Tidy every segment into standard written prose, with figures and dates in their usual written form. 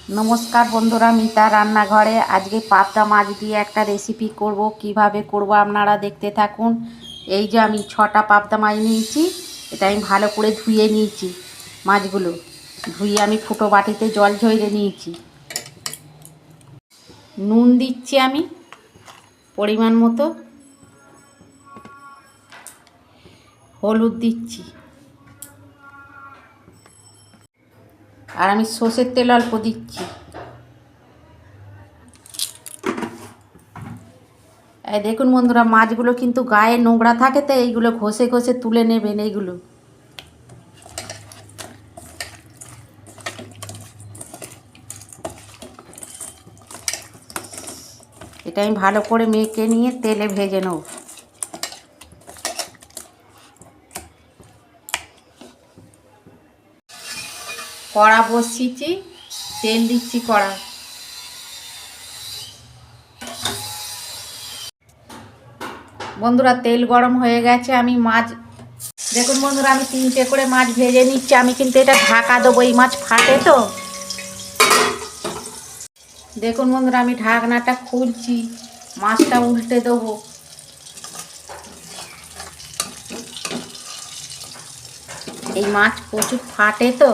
नमस्कार बंधुरा मिता रान्नाघरे आज के पाबदा माछ दिए एक रेसिपि करब किभाबे करब आपनारा देखते थाकुन। এই যে আমি ৬টা পাবদা মাছ নিয়েছি, এটা আমি ভালো করে ধুয়ে নিয়েছি। মাছগুলো ধুয়ে আমি ফুটো বাটিতে জল ঝরিয়ে নিয়েছি। নুন দিচ্ছি আমি পরিমাণ মতো, হলুদ দিচ্ছি, আর আমি সর্ষের তেল অল্প দিচ্ছি। এই দেখুন বন্ধুরা, মাছগুলো কিন্তু গায়ে নোংরা থাকে, তো এইগুলো ঘষে ঘষে তুলে নেবেন। এইগুলো এটা আমি ভালো করে মেখে নিয়ে তেলে ভেজে নেব। কড়া বসিয়েছি, তেল দিচ্ছি কড়া। বন্ধুরা তেল গরম হয়ে গেছে, আমি মাছ দেখুন বন্ধুরা, আমি 3টে করে মাছ ভেজে নিচ্ছি। আমি কিন্তু এটা ঢাকা দেবো, এই মাছ ফাটে তো। দেখুন বন্ধুরা, আমি ঢাকনাটা খুলছি, মাছটা উল্টে দেবো। এই মাছ প্রচুর ফাটে তো,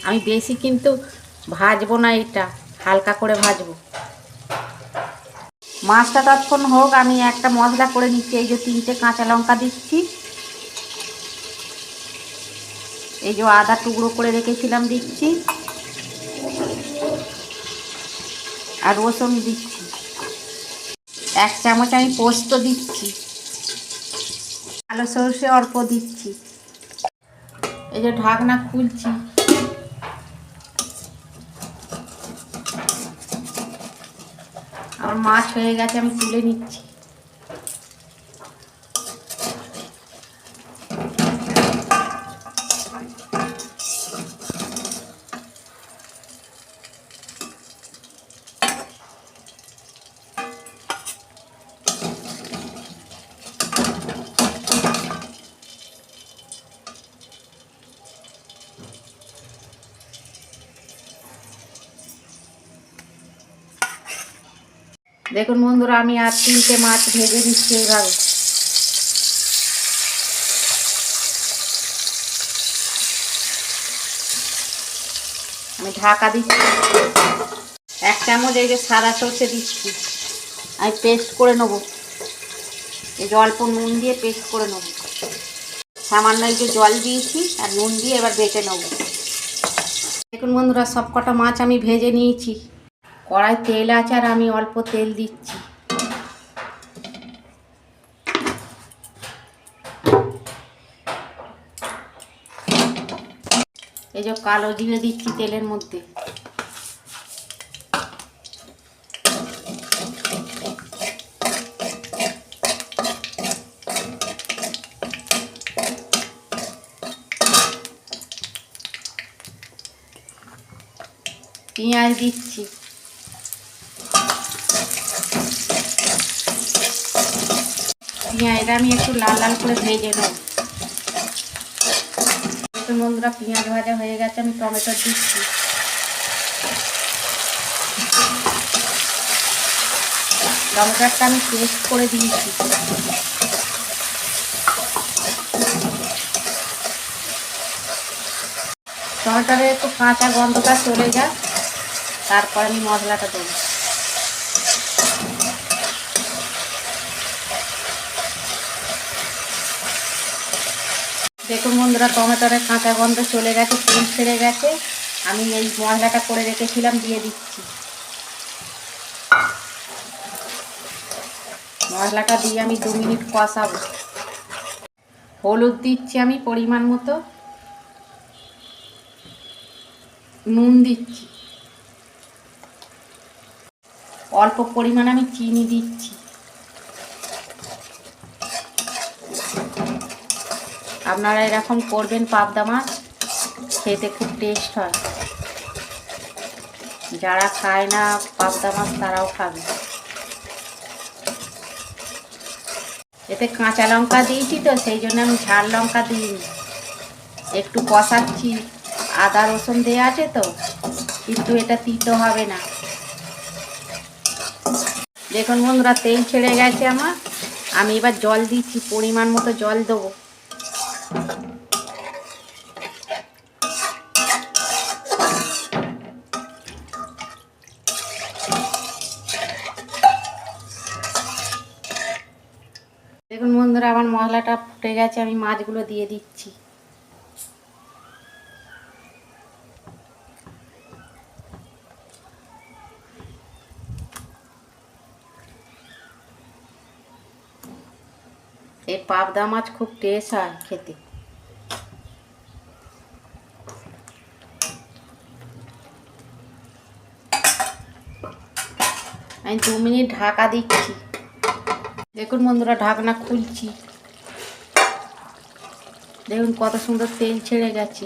আমি বেশি কিন্তু ভাজবো না, এটা হালকা করে ভাজবো। মাছটা ততক্ষণ হোক, আমি একটা মশলা করে নিচ্ছি। এই যে 3টে কাঁচা লঙ্কা দিচ্ছি, এই যে আদা টুকরো করে রেখেছিলাম দিচ্ছি, আর রসুন দিচ্ছি। 1 চামচ আমি পোস্ত দিচ্ছি, কালো সরষে অল্প দিচ্ছি। এই যে ঢাকনা খুলছি, আমার মাছ হয়ে গেছে, আমি তুলে নিচ্ছি। দেখুন বন্ধুরা, আমি আর 3টে মাছ ভেজে দিচ্ছি এইভাবে। আমি ঢাকা দিচ্ছি। 1 চামচ এই যে সাদা সর্ষে দিচ্ছি, আমি পেস্ট করে নেব। এই যে অল্প নুন দিয়ে পেস্ট করে নেব। সামান্য এই যে জল দিয়েছি আর নুন দিয়ে এবার বেটে নেব। দেখুন বন্ধুরা, সব কটা মাছ আমি ভেজে নিয়েছি। কড়াই তেল আছে আর আমি অল্প তেল দিচ্ছি। এই যে কালো জিরে দিচ্ছি তেলের মধ্যে, পেঁয়াজ দিচ্ছি, পেঁয়াজটা আমি একটু লাল লাল করে ভেজে নেব। বন্ধুরা, পেঁয়াজ ভাজা হয়ে গেছে, আমি টমেটো দিচ্ছি। টমেটোটা আমি পেস্ট করে দিয়েছি। টমেটোর একটু কাঁচা গন্ধটা চলে যায়, তারপর আমি মশলাটা দেবো। দেখুন বন্ধুরা, টমেটোর কাঁচা গন্ধ চলে গেছে, তেল ছেড়ে গেছে। আমি এই মশলাটা করে রেখেছিলাম দিয়ে দিচ্ছি। মশলাটা দিয়ে আমি 2 মিনিট কষাবো। হলুদ দিচ্ছি আমি পরিমাণ মতো, নুন দিচ্ছি, অল্প পরিমাণে আমি চিনি দিচ্ছি। আপনারা এরকম করবেন, পাবদা মাছ খেতে খুব টেস্ট হয়। যারা খায় না পাবদা মাছ তারাও খাবে। এতে কাঁচা লঙ্কা দিয়েছি তো, সেই জন্য আমি ঝাল লঙ্কা দিইনি। একটু কষাচ্ছি আদা রসুন দেওয়া আছে তো, কিন্তু এটা তিতো হবে না। দেখুন বন্ধুরা, তেল ছেড়ে গেছে আমার। আমি এবার জল দিচ্ছি, পরিমাণ মতো জল দেবো। দেখুন বন্ধুরা, আমার মশলাটা ফুটে গেছে, আমি মাছগুলো দিয়ে দিচ্ছি। এই পাবদা মাছ খুব টেস্ট হয় খেতে। আমি 2 মিনিট ঢাকা দিচ্ছি। দেখুন বন্ধুরা, ঢাকনা খুলছি। দেখুন কত সুন্দর তেল ছেড়ে গেছে।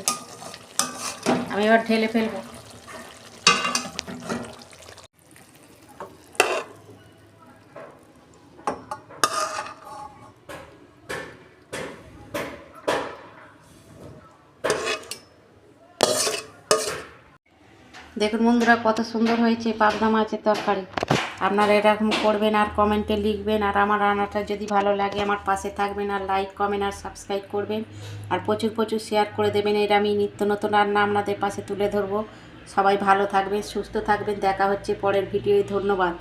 আমি এবার ঢেলে ফেলবো। দেখুন বন্ধুরা, কত সুন্দর হয়েছে পাবদা মাছের তরকারি। আপনারা এরকম করবেন আর কমেন্টে লিখবেন। আর আমার রান্নাটা যদি ভালো লাগে আমার পাশে থাকবেন, আর লাইক কমেন্ট আর সাবস্ক্রাইব করবেন, আর প্রচুর প্রচুর শেয়ার করে দেবেন। এর আমি নিত্য নতুন রান্না আপনাদের পাশে তুলে ধরবো। সবাই ভালো থাকবেন, সুস্থ থাকবেন। দেখা হচ্ছে পরের ভিডিওয়। ধন্যবাদ।